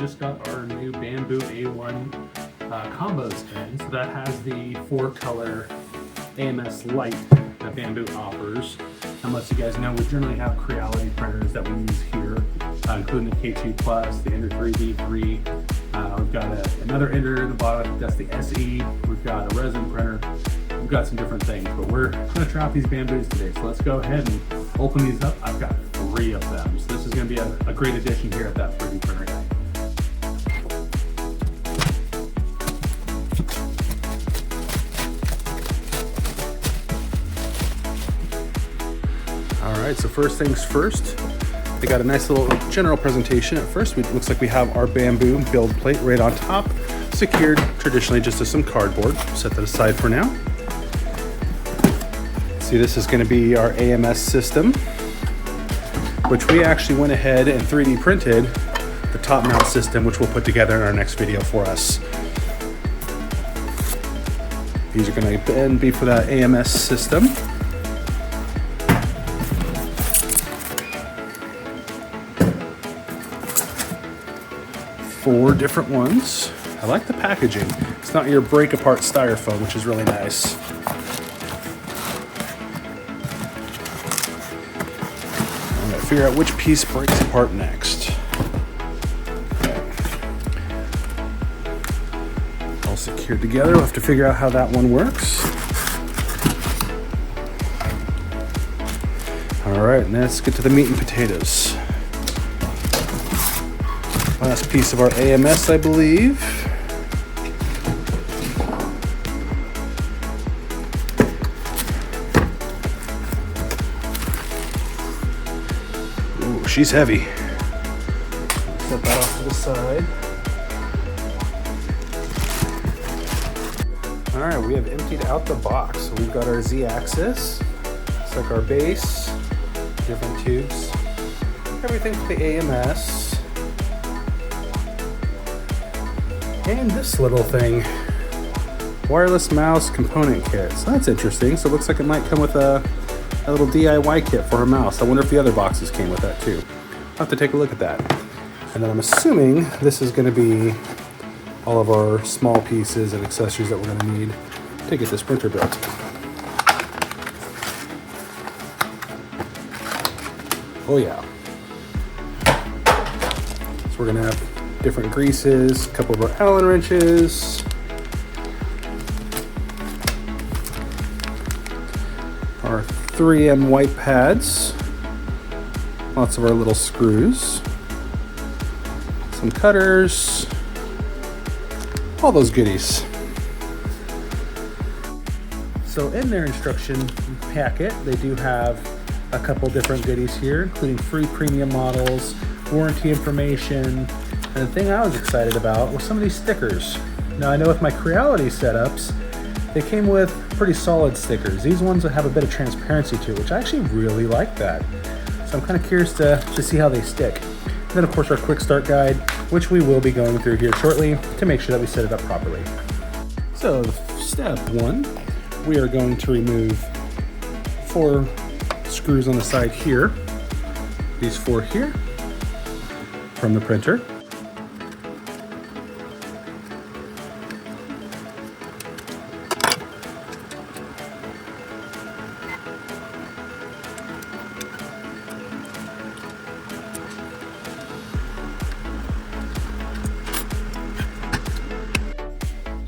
just got our new Bambu A1 combos in. So that has the 4-color AMS light that Bambu offers. And lets you guys know, we generally have Creality printers that we use here, including the K2 Plus, the Ender 3 V3. We've got another Ender in the bottom, that's the SE. We've got a resin printer. We've got some different things, but we're gonna try out these Bambus today. So let's go ahead and open these up. I've got 3 of them. So this is gonna be a great addition here at that 3D printer guy. All right, so first things first, they got a nice little general presentation. At first, it looks like we have our Bambu build plate right on top, secured traditionally just to some cardboard. Set that aside for now. See, this is going to be our AMS system, which we actually went ahead and 3D printed the top mount system, which we'll put together in our next video for us. These are going to be for that AMS system. Four different ones. I like the packaging. It's not your break apart styrofoam, which is really nice. I'm gonna figure out which piece breaks apart next. All secured together. We'll have to figure out how that one works. All right, let's get to the meat and potatoes. Last piece of our AMS, I believe. Ooh, she's heavy. Set that off to the side. All right, we have emptied out the box. So we've got our Z-axis. It's like our base, different tubes, everything for the AMS. And this little thing, wireless mouse component kit. So that's interesting. So it looks like it might come with a little DIY kit for her mouse. I wonder if the other boxes came with that too. I'll have to take a look at that. And then I'm assuming this is going to be all of our small pieces and accessories that we're going to need to get this printer built. Oh yeah. So we're going to have different greases, a couple of our Allen wrenches, our 3M white pads, lots of our little screws, some cutters, all those goodies. So in their instruction packet, they do have a couple different goodies here, including free premium models, warranty information. And the thing I was excited about was some of these stickers. Now I know with my Creality setups, they came with pretty solid stickers. These ones have a bit of transparency to it, which I actually really like that. So I'm kind of curious to see how they stick. And then of course our quick start guide, which we will be going through here shortly to make sure that we set it up properly. So step 1, we are going to remove 4 screws on the side here. These 4 here from the printer.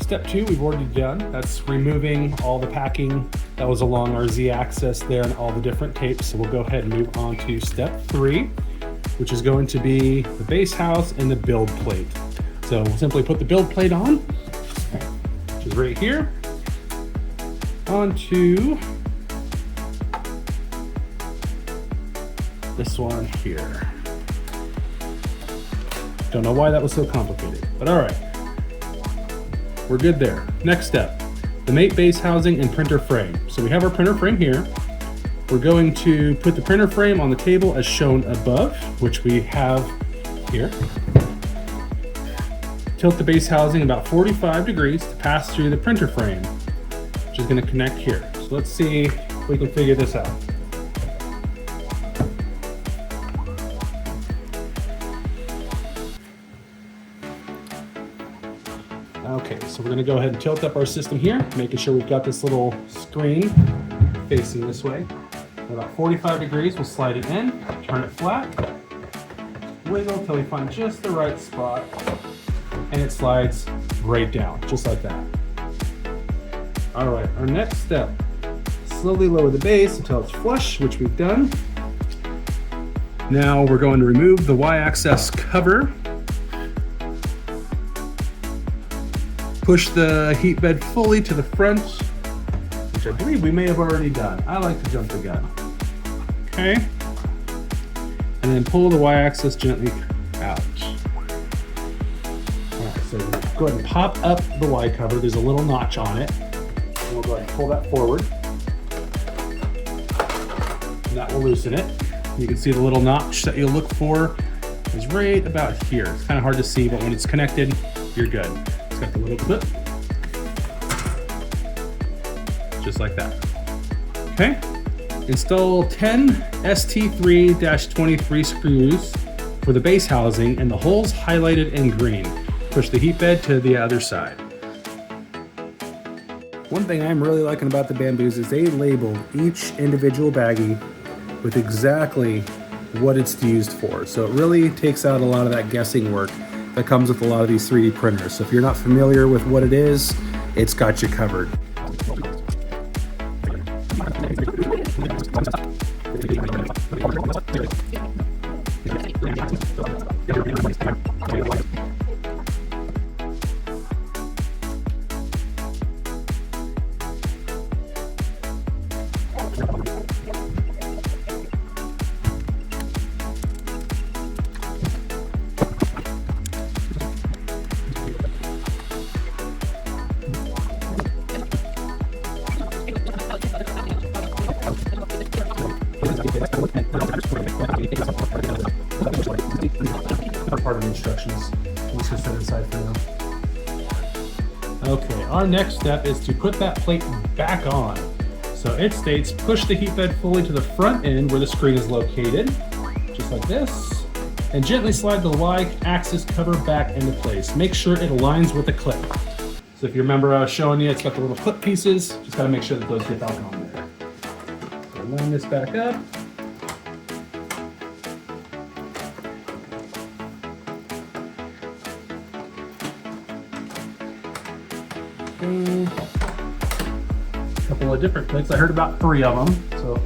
Step 2, we've already done. That's removing all the packing that was along our Z-axis there and all the different tapes. So we'll go ahead and move on to step 3, which is going to be the base house and the build plate. So we'll simply put the build plate on, which is right here, onto this one here. Don't know why that was so complicated, but all right. We're good there. Next step, the mate base housing and printer frame. So we have our printer frame here. We're going to put the printer frame on the table as shown above, which we have here. Tilt the base housing about 45 degrees to pass through the printer frame, which is going to connect here. So let's see if we can figure this out. so we're gonna go ahead and tilt up our system here, making sure we've got this little screen facing this way. At about 45 degrees, we'll slide it in, turn it flat, wiggle until we find just the right spot, and it slides right down, just like that. All right, our next step, slowly lower the base until it's flush, which we've done. Now we're going to remove the Y-axis cover. Push the heat bed fully to the front, which I believe we may have already done. I like to jump the gun. Okay. And then pull the Y-axis gently out. All right, so go ahead and pop up the Y cover. There's a little notch on it. And we'll go ahead and pull that forward. And that will loosen it. You can see the little notch that you'll look for is right about here. It's kind of hard to see, but when it's connected, you're good. It's got the little clip, just like that. Okay, install 10 ST3-23 screws for the base housing and the holes highlighted in green. Push the heat bed to the other side. One thing I'm really liking about the Bambus is they labeled each individual baggie with exactly what it's used for. So it really takes out a lot of that guessing work that comes with a lot of these 3D printers. So if you're not familiar with what it is, it's got you covered. Part of the instructions. I'm just gonna set it aside for now. Okay, our next step is to put that plate back on. So it states, push the heat bed fully to the front end where the screen is located, just like this, and gently slide the Y-axis cover back into place. Make sure it aligns with the clip. So if you remember I was showing you, it's got the little clip pieces, just gotta make sure that those get back on there. So line this back up. A couple of different clicks. I heard about 3 of them, so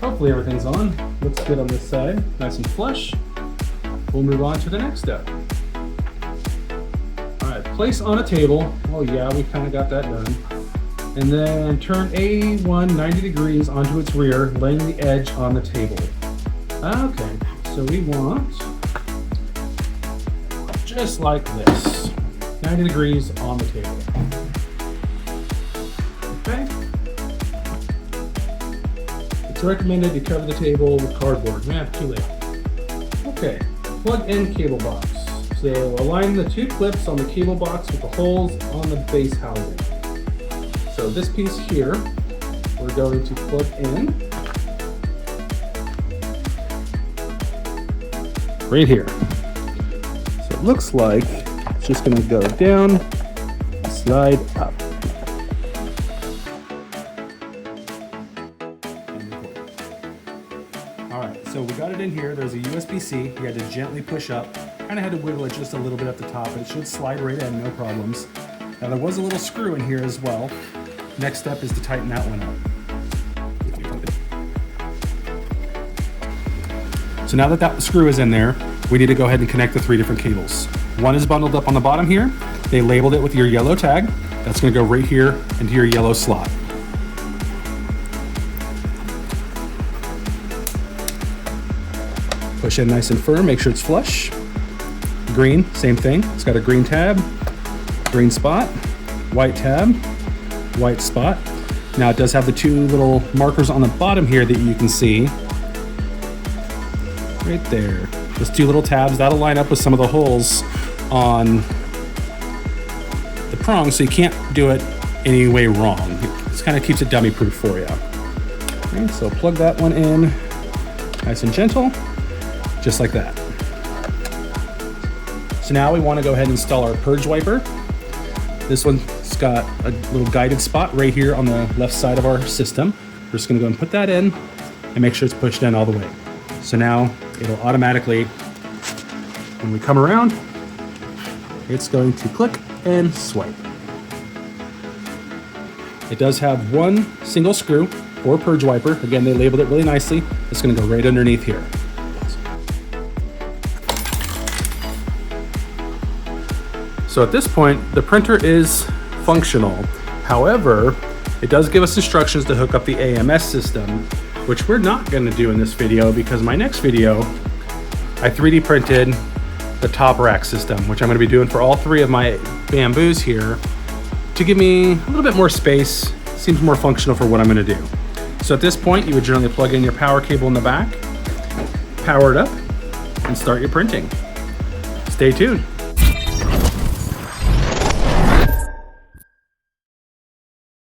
hopefully everything's on. Looks good on this side, nice and flush. We'll move on to the next step. All right, place on a table. Oh yeah, we kind of got that done. And then turn A1 90 degrees onto its rear, laying the edge on the table. Okay, so we want just like this, 90 degrees on the table. Okay. It's recommended to cover the table with cardboard. Too late. Okay, plug in cable box. So align the 2 clips on the cable box with the holes on the base housing. So this piece here, we're going to plug in right here. So it looks like it's just gonna go down, slide up. All right, so we got it in here. There's a USB-C. You had to gently push up. Kind of had to wiggle it just a little bit at the top, but it should slide right in, no problems. Now there was a little screw in here as well. Next step is to tighten that one up. So now that that screw is in there, we need to go ahead and connect the 3 different cables. One is bundled up on the bottom here. They labeled it with your yellow tag. That's gonna go right here into your yellow slot. Push in nice and firm, make sure it's flush. Green, same thing. It's got a green tab, green spot, white tab, white spot. Now it does have the 2 little markers on the bottom here that you can see. Right there. Those 2 little tabs, that'll line up with some of the holes on the prong, so you can't do it any way wrong. It kind of keeps it dummy proof for you. Okay, so plug that one in nice and gentle, just like that. So now we want to go ahead and install our purge wiper. This one's got a little guided spot right here on the left side of our system. We're just gonna go and put that in and make sure it's pushed in all the way. So now it'll automatically, when we come around, it's going to click and swipe. It does have one single screw or purge wiper. Again, they labeled it really nicely. It's gonna go right underneath here. So at this point, the printer is functional. However, it does give us instructions to hook up the AMS system, which we're not gonna do in this video because my next video, I 3D printed the top rack system, which I'm gonna be doing for all three of my Bambus here to give me a little bit more space. Seems more functional for what I'm gonna do. So at this point, you would generally plug in your power cable in the back, power it up, and start your printing. Stay tuned.